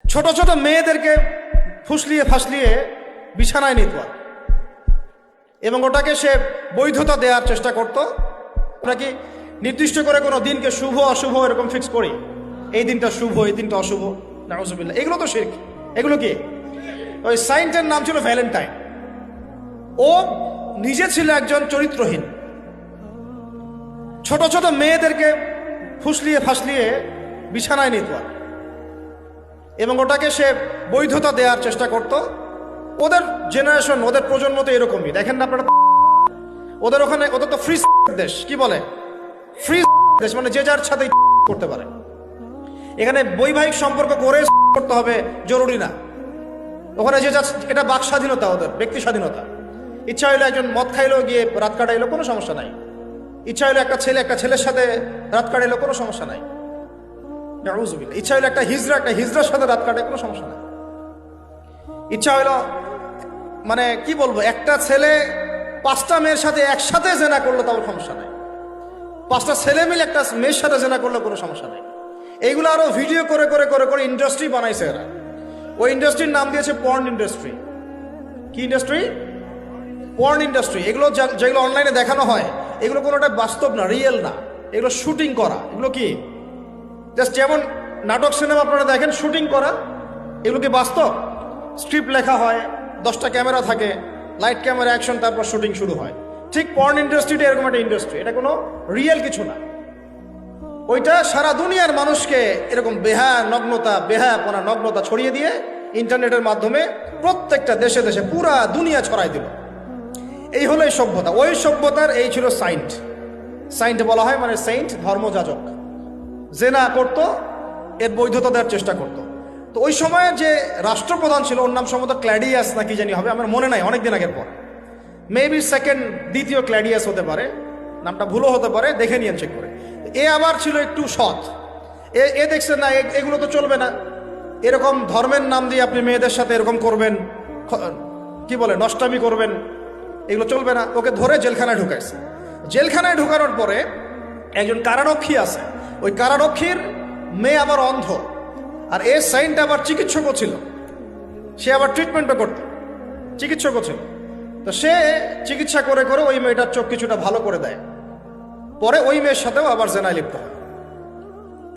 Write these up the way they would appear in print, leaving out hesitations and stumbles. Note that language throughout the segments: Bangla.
ছোট ছোট মেয়েদেরকে ফুসলিয়ে ফাসলিয়ে বিছানায় নিত এবং ওটাকে সে বৈধতা দেওয়ার চেষ্টা করত। আমরা কি নির্দিষ্ট করে কোনো দিনকে শুভ অশুভ এরকম ফিক্স করি? এই দিনটা শুভ, এই দিনটা অশুভ, নাউজুবিল্লাহ। এগুলো তো শিরক। এগুলো কি? ওই সাইন্টের নাম ছিল ভ্যালেন্টাইন। ও নিজে ছিল একজন চরিত্রহীন। ছোট ছোট মেয়েদেরকে ফুসলিয়ে ফাসলিয়ে বিছানায় নিত এবং ওটাকে সে বৈধতা দেওয়ার চেষ্টা করত। ওদের জেনারেশন, ওদের প্রজন্ম তো এরকমই। দেখেন না আপনারা, ওদের ওখানে, ওদের তো ফ্রি দেশ, কি বলে ফ্রি দেশ, মানে যে যার সাথে করতে পারে। এখানে বৈবাহিক সম্পর্ক করে করতে হবে জরুরি না। ওখানে যে যা, এটা বাক স্বাধীনতা, ওদের ব্যক্তি স্বাধীনতা। ইচ্ছা হইলো একজন মদ খাইলো, গিয়ে রাত কাটাইলো, কোনো সমস্যা নাই। ইচ্ছা হইলো একটা ছেলের সাথে রাত কাটাইলো, কোনো সমস্যা নাই। ইচ্ছা হইলো একটা হিজড়ার সাথে রাত কাটে, কোনো সমস্যা নাই। ইচ্ছা হইলো, মানে কি বলবো, একটা ছেলে 5টা মেয়ের সাথে একসাথে জেনা করলো, তাও সমস্যা নাই। 5টা ছেলে মিলে একটা মেয়ের সাথে জেনা করলে কোনো সমস্যা নাই। এইগুলো আরো ভিডিও করে করে করে করে ইন্ডাস্ট্রি বানাইছে এরা। ওই ইন্ডাস্ট্রির নাম দিয়েছে পর্ন ইন্ডাস্ট্রি। কি ইন্ডাস্ট্রি? Porn industry. এগুলো যেগুলো অনলাইনে দেখানো হয়, এগুলো কোনোটা বাস্তব না, রিয়েল না। এগুলো শুটিং করা। এগুলো কি জাস্ট যেমন নাটক সিনেমা আপনারা দেখেন শুটিং করা, এগুলো কি বাস্তব? স্ক্রিপ্ট লেখা হয়, 10টা ক্যামেরা থাকে, লাইট ক্যামেরা অ্যাকশন, তারপর শুটিং শুরু হয়। ঠিক পর্ন ইন্ডাস্ট্রিটা এরকম একটা ইন্ডাস্ট্রি। এটা কোনো রিয়েল কিছু না। ওইটা সারা দুনিয়ার মানুষকে এরকম বেহায়াপনা নগ্নতা ছড়িয়ে দিয়ে ইন্টারনেটের মাধ্যমে প্রত্যেকটা দেশে দেশে পুরা দুনিয়া ছড়াই দিল। এই হলো এই সভ্যতা। ওই সভ্যতার এই ছিল সাইন্ট বলা হয়, মানে সেইন্ট, ধর্মযাজক। জেনা করত, এর বৈধতা দেওয়ার চেষ্টা করত। তো ওই সময়ে যে রাষ্ট্রপ্রধান ছিল, ওর নাম সম্ভবত ক্ল্যাডিয়াস না কি জানি হবে, আমার মনে নাই, অনেকদিন আগের পর। মেবি দ্বিতীয় ক্ল্যাডিয়াস হতে পারে, নামটা ভুলও হতে পারে, দেখে নিয়ে চেক করে। এ আবার ছিল একটু সৎ। এ দেখছে না, এগুলো তো চলবে না। এরকম ধর্মের নাম দিয়ে আপনি মেয়েদের সাথে এরকম করবেন, কি বলে, নষ্টামি করবেন, এগুলো চলবে না। ওকে ধরে জেলখানায় ঢুকাইছে। জেলখানায় ঢুকানোর পরে একজন কারারক্ষী আছে, ওই কারারক্ষীর মেয়ে আবার অন্ধ, আর এ সাইন্ট আবার চিকিৎসকও ছিল। সে আবার ট্রিটমেন্টও করত, চিকিৎসকও ছিল। তো সে চিকিৎসা করে করে ওই মেয়েটার চোখ কিছুটা ভালো করে দেয়। পরে ওই মেয়ের সাথেও আবার জেনায় লিপ্ত হয়।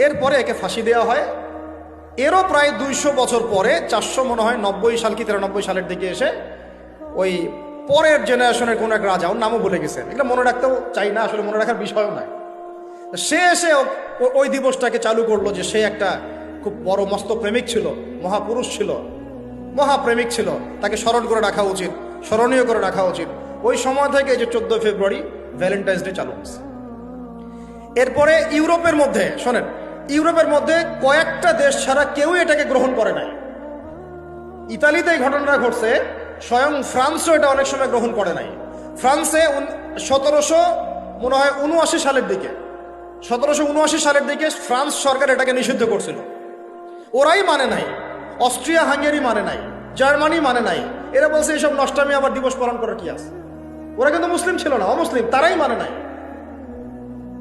এরপরে একে ফাঁসি দেওয়া হয়। এরও প্রায় 200 বছর পরে, 400 মনে হয় 90 সাল কি 93 সালের দিকে এসে ওই পরের জেনারেশনের কোন এক রাজা, ওর নামও ভুলে গেছেন, এটা মনে রাখতেও চাই না, আসলে মনে রাখার বিষয়ও নয়। সে এসে ওই দিবসটাকে চালু করলো যে সে একটা খুব বড় মস্ত প্রেমিক ছিল, মহাপুরুষ ছিল, মহাপ্রেমিক ছিল, তাকে স্মরণ করে রাখা উচিত, স্মরণীয় করে রাখা উচিত। ওই সময় থেকে যে 14 ফেব্রুয়ারি ভ্যালেন্টাইন্স ডে চালু হয়েছে। এরপরে ইউরোপের মধ্যে, শোনেন, ইউরোপের মধ্যে কয়েকটা দেশ ছাড়া কেউই এটাকে গ্রহণ করে নাই। ইতালিতে এই ঘটনাটা ঘটছে, স্বয়ং ফ্রান্সও এটা অনেক সময় গ্রহণ করে নাই। ফ্রান্সে 1779 সালের দিকে, 1779 সালের দিকে ফ্রান্স সরকার এটাকে নিষিদ্ধ করছিল। ওরাই মানে নাই, অস্ট্রিয়া হাঙ্গেরি মানে নাই, জার্মানি মানে নাই। এরা বলছে এইসব নষ্টামি আবার দিবস পালন করার কি আছে। ওরা কিন্তু মুসলিম ছিল না, অমুসলিম, তারাই মানে নাই।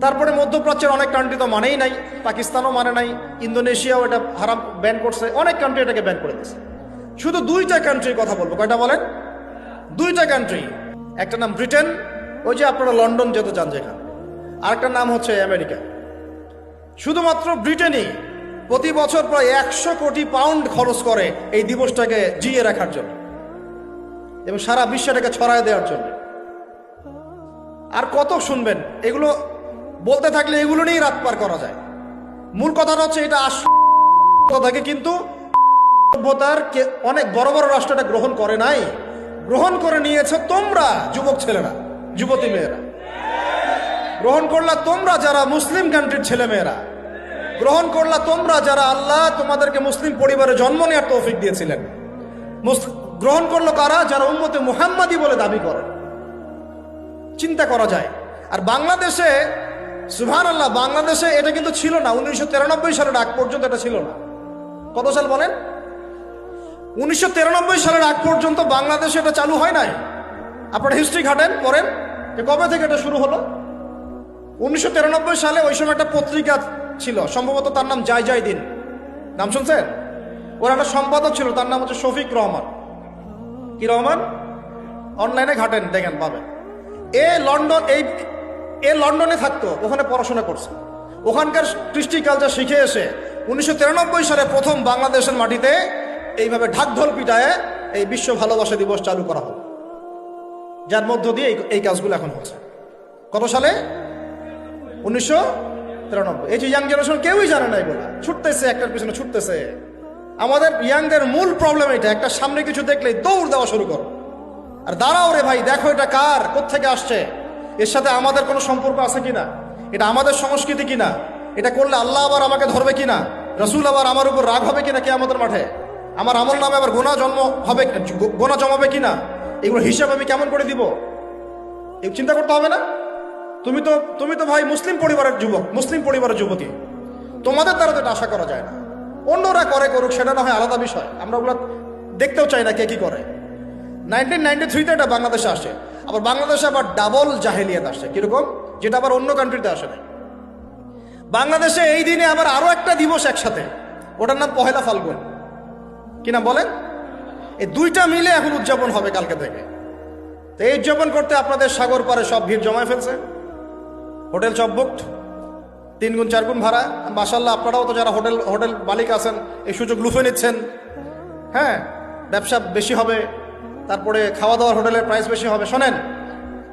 তারপরে মধ্যপ্রাচ্যের অনেক কান্ট্রি তো মানেই নাই, পাকিস্তানও মানে নাই, ইন্দোনেশিয়াও এটা হারাম ব্যান করছে, অনেক কান্ট্রি এটাকে ব্যান করে দিয়েছে। শুধু 2টা কান্ট্রির কথা বলবো। কয়টা বলেন? 2টা কান্ট্রি। একটা নাম ব্রিটেন, ওই যে আপনারা লন্ডন যেতে চান যেখানে, আরেকটা নাম হচ্ছে আমেরিকা। শুধুমাত্র ব্রিটেনই প্রতি বছর প্রায় 100 কোটি পাউন্ড খরচ করে এই দিবসটাকে জিয়ে রাখার জন্য এবং সারা বিশ্বেটাকে ছড়ায় দেওয়ার জন্য। আর কত শুনবেন, এগুলো বলতে থাকলে এগুলো নিয়েই রাত পার করা যায়। মূল কথাটা হচ্ছে এটা থাকে, কিন্তু সভ্যতার অনেক বড় বড় রাষ্ট্র এটা গ্রহণ করে নাই। গ্রহণ করে নিয়েছে তোমরা যুবক ছেলেরা, যুবতী মেয়েরা গ্রহণ করলা, তোমরা যারা মুসলিম কান্ট্রির ছেলে মেয়েরা গ্রহণ করলা, তোমরা যারা আল্লাহ তোমাদেরকে মুসলিম পরিবারে জন্ম নেওয়ার তৌফিক দিয়েছিলেন। গ্রহণ করলো কারা? যারা উম্মতে মুহাম্মাদি বলে দাবি করে। চিন্তা করা যায়। আর বাংলাদেশে, সুবহানাল্লাহ, বাংলাদেশে এটা কিন্তু ছিল না। 1993 সালের আগ পর্যন্ত এটা ছিল না। কত সাল বলেন? 1993 সালের আগ পর্যন্ত বাংলাদেশে এটা চালু হয় নাই। আপনারা হিস্ট্রি ঘাটেন, পড়েন যে কবে থেকে এটা শুরু হলো। 1993 সালে ওই সময় একটা পত্রিকা ছিল, সম্ভবত তার নাম জয় দিন, নাম শুনছেন? ওর একটা সম্পাদক ছিল, তার নাম হচ্ছে শফিক রহমান। কি রহমান? অনলাইনে ঘাটেন, দেখেন পাবেন। লন্ডনে থাকতো, ওখানে পড়াশোনা করছে, ওখানকার কৃষ্টি কালচার শিখে এসে 1993 সালে প্রথম বাংলাদেশের মাটিতে এইভাবে ঢাকঢোল পিটায়ে এই বিশ্ব ভালোবাসা দিবস চালু করা হলো, যার মধ্য দিয়ে এই কাজগুলো এখন হচ্ছে। কত সালে? 1993। এই যে ইয়াং জেনারেশন কেউই জানে না, এগুলো ছুটতেছে, একটার পিছনে ছুটতেছে। আমাদের ইয়াংদের মূল প্রবলেম এটা, একটা সামনে কিছু দেখলেই দৌড় দেওয়া শুরু করো, আর দাঁড়াও রে ভাই, দেখো এটা কার, কোত্থেকে আসছে, এর সাথে আমাদের কোনো সম্পর্ক আছে কিনা, এটা আমাদের সংস্কৃতি কিনা, এটা করলে আল্লাহ আবার আমাকে ধরবে কিনা, রসুল আবার আমার উপর রাগ হবে কিনা কিয়ামতের মাঠে, আমার আমল নামে আবার গোনা জমাবে কিনা, এগুলো হিসাব আমি কেমন করে দিব, এই চিন্তা করতে হবে না? তুমি তো ভাই মুসলিম পরিবারের যুবক, মুসলিম পরিবারের যুবতী, তোমাদের দ্বারা তো এটা আশা করা যায় না। অন্যরা করুক, সেটা না হয় আলাদা বিষয়, আমরা ওগুলো দেখতেও চাই না কে কি করে। 1993-তে এটা বাংলাদেশে আসে, আবার বাংলাদেশে আবার ডাবল জাহেলিয়াত আসে। কিরকম? যেটা আবার অন্য কান্ট্রিতে আসে না। বাংলাদেশে এই দিনে আবার আরো একটা দিবস একসাথে, ওটার নাম পহেলা ফাল্গুন। কি নাম বলেন? এই দুইটা মিলে এখন উদযাপন হবে কালকে থেকে। তো এই উদযাপন করতে আপনাদের সাগর পারে সব ভিড় জমায় ফেলছে, হোটেল সব বুকড, 3 গুণ 4 গুণ ভাড়া। মাশাআল্লাহ, আপনারাও তো যারা হোটেল মালিক আছেন এই সুযোগ লুফে নিচ্ছেন। হ্যাঁ, ব্যবসা বেশি হবে, তারপরে খাওয়া দাওয়ার হোটেলের প্রাইস বেশি হবে। শোনেন,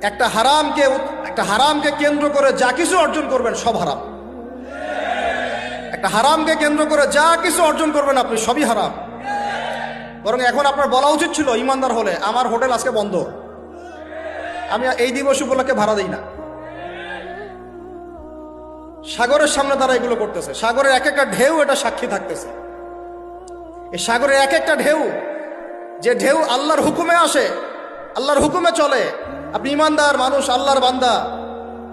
একটা হারামকে কেন্দ্র করে যা কিছু অর্জন করবেন সব হারাম। একটা হারামকে কেন্দ্র করে যা কিছু অর্জন করবেন আপনি সবই হারাম। বরং এখন আপনার বলা উচিত ছিল, ইমানদার হলে, আমার হোটেল আজকে বন্ধ, আমি এই দিবস উপলক্ষে ভাড়া দিই না। সাগরের সামনে তারা এগুলো করতেছে, সাগরের এক একটা ঢেউ এটা সাক্ষী থাকতেছে। এই সাগরের এক একটা ঢেউ, যে ঢেউ আল্লাহর হুকুমে আসে, আল্লাহর হুকুমে চলে। আপনি ইমানদার মানুষ, আল্লাহর বান্দা,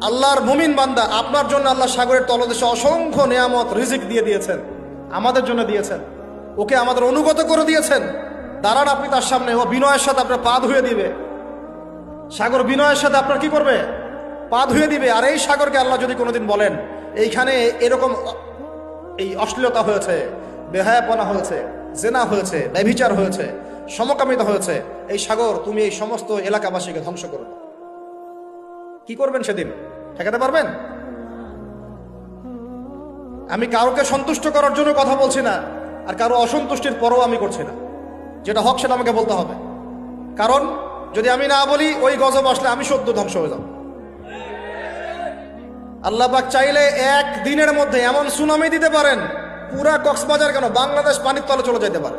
আল্লাহর মুমিন বান্দা, আপনার জন্য আল্লাহ সাগরের তলদেশে অসংখ্য নিয়ামত রিজিক দিয়ে দিয়েছেন, আমাদের জন্য দিয়েছেন, ওকে আমাদের অনুগত করে দিয়েছেন। দাঁড়ান আপনি তার সামনে, ও বিনয়ের সাথে আপনার পা ধুয়ে দিবে। সাগর বিনয়ের সাথে আপনার কি করবে? পা ধুয়ে দিবে। আর এই সাগরকে আল্লাহ যদি কোনোদিন বলেন এইখানে এরকম এই অশ্লীলতা হয়েছে, বেহায়াপনা হয়েছে, জেনা হয়েছে, ব্যভিচার হয়েছে, সমকামিতা হয়েছে, এই সাগর তুমি এই সমস্ত এলাকাবাসীকে ধ্বংস করো, কি করবেন সেদিন? ঠেকাতে পারবেন? আমি কাউকে সন্তুষ্ট করার জন্য কথা বলছি না, আর কারো অসন্তুষ্টির পরও আমি করছি না। যেটা হক সেটা আমাকে বলতে হবে, কারণ যদি আমি না বলি ওই গজব আসলে আমি সদ্য ধ্বংস হয়ে যাব। আল্লাহ পাক চাইলে এক দিনের মধ্যে এমন সুনামি দিতে পারেন, পুরা কক্সবাজার কেন বাংলাদেশ পানির তলে চলে যেতে পারে।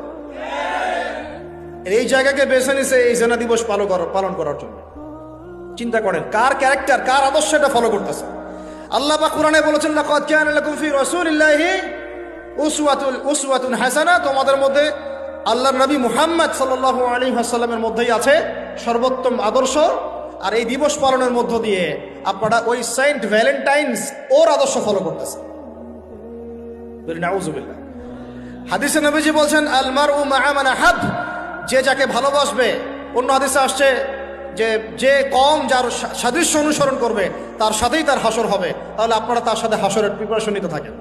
এই জায়গাকে বেছে নিছে এই জেনা দিবস পালন করার জন্য। চিন্তা করেন কার ক্যারেক্টার, কার আদর্শ এটা ফলো করতেছে। আল্লাহ পাক কুরআনে বলেছেন, লাকাদ কানা লাকুম ফি রাসূলিল্লাহি উসওয়াতুন হাসানা, তোমাদের মধ্যে আল্লাহর নবী মুহাম্মদ সাল্লাল্লাহু আলাইহি ওয়াসাল্লামের মধ্যেই আছে সর্বোত্তম আদর্শ। আর এই দিবস পালনের মধ্য দিয়ে আপনারা ওই সেন্ট ভ্যালেন্টাইন্স ওর আদর্শ ফলো করতেছেন। নাউযুবিল্লাহ। হাদিসে নবীজি বলছেন, আল মারউ মা'a মান আহাব, যে যাকে ভালোবাসবে। অন্য হাদিসে আসছে যে কম যার সাদৃশ্য অনুসরণ করবে তার সাথেই তার হাসর হবে। তাহলে আপনারা তার সাথে হাসরের প্রিপারেশন নিতে থাকেন।